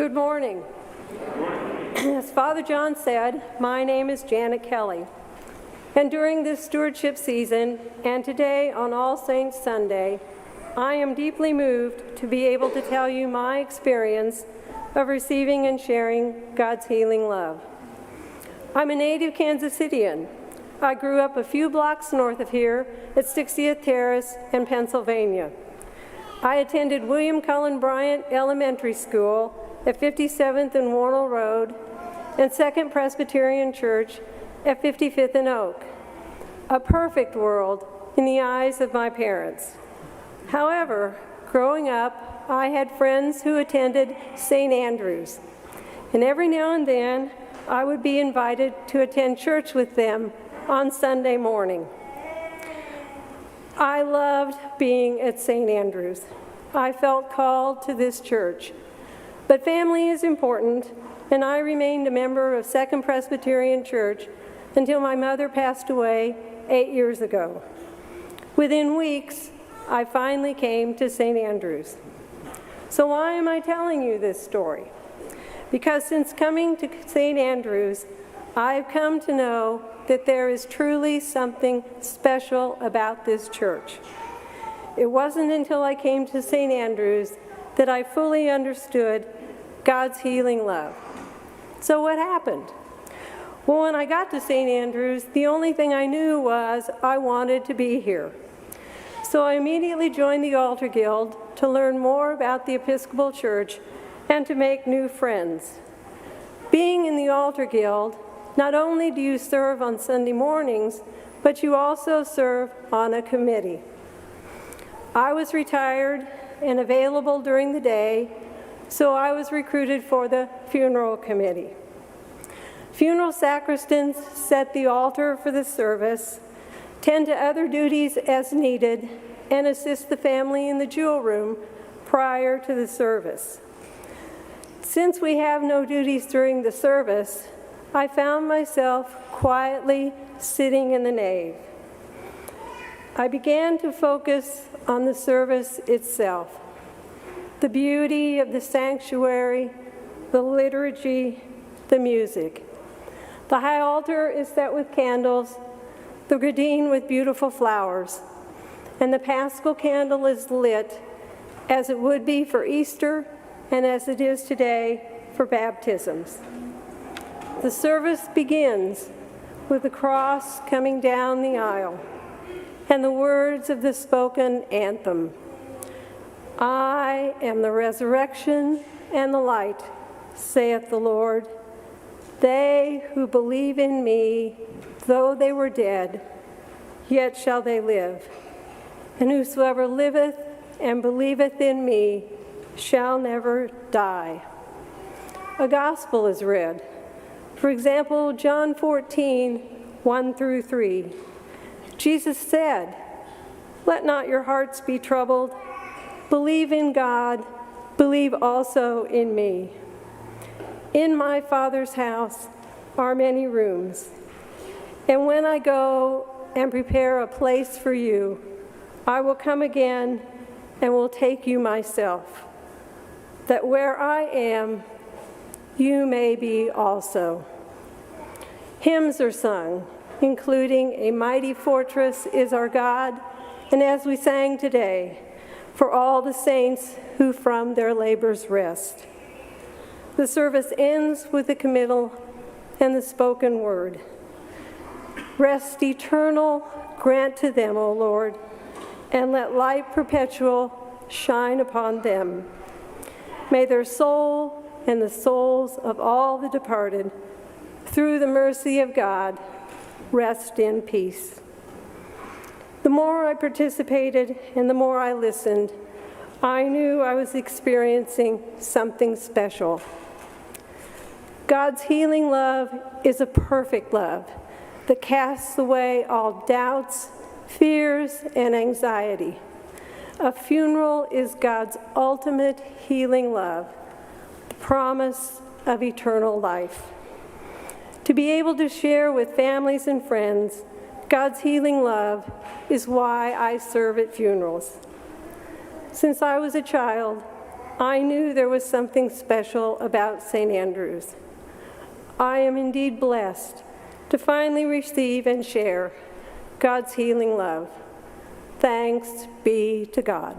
Good morning. As Father John said, my name is Janet Kelley. And during this stewardship season, and today on All Saints Sunday, I am deeply moved to be able to tell you my experience of receiving and sharing God's healing love. I'm a native Kansas Citian. I grew up a few blocks north of here at 60th Terrace in Pennsylvania. I attended William Cullen Bryant Elementary School at 57th and Warnell Road and Second Presbyterian Church at 55th and Oak. A perfect world in the eyes of my parents. However, growing up, I had friends who attended St. Andrew's, and every now and then I would be invited to attend church with them on Sunday morning. I loved being at St. Andrew's. I felt called to this church. But family is important, and I remained a member of Second Presbyterian Church until my mother passed away 8 years ago. Within weeks, I finally came to St. Andrew's. So why am I telling you this story? Because since coming to St. Andrew's, I've come to know that there is truly something special about this church. It wasn't until I came to St. Andrew's that I fully understood God's healing love. So what happened? Well, when I got to St. Andrew's, the only thing I knew was I wanted to be here. So I immediately joined the Altar Guild to learn more about the Episcopal Church and to make new friends. Being in the Altar Guild, not only do you serve on Sunday mornings, but you also serve on a committee. I was retired and available during the day, so I was recruited for the funeral committee. Funeral sacristans set the altar for the service, tend to other duties as needed, and assist the family in the jewel room prior to the service. Since we have no duties during the service, I found myself quietly sitting in the nave. I began to focus on the service itself, the beauty of the sanctuary, the liturgy, the music. The high altar is set with candles, the gradine with beautiful flowers, and the paschal candle is lit as it would be for Easter and as it is today for baptisms. The service begins with the cross coming down the aisle and the words of the spoken anthem. I am the resurrection and the light, saith the Lord. They who believe in me, though they were dead, yet shall they live. And whosoever liveth and believeth in me shall never die. A gospel is read. For example, John 14, 1 through 3. Jesus said, "Let not your hearts be troubled. Believe in God, believe also in me. In my Father's house are many rooms, and when I go and prepare a place for you, I will come again and will take you myself, that where I am, you may be also." Hymns are sung, including "A Mighty Fortress is Our God," and as we sang today, "For all the saints who from their labors rest." The service ends with the committal and the spoken word. Rest eternal grant to them, O Lord, and let light perpetual shine upon them. May their soul and the souls of all the departed, through the mercy of God, rest in peace. The more I participated and the more I listened, I knew I was experiencing something special. God's healing love is a perfect love that casts away all doubts, fears, and anxiety. A funeral is God's ultimate healing love, the promise of eternal life. To be able to share with families and friends God's healing love is why I serve at funerals. Since I was a child, I knew there was something special about St. Andrew's. I am indeed blessed to finally receive and share God's healing love. Thanks be to God.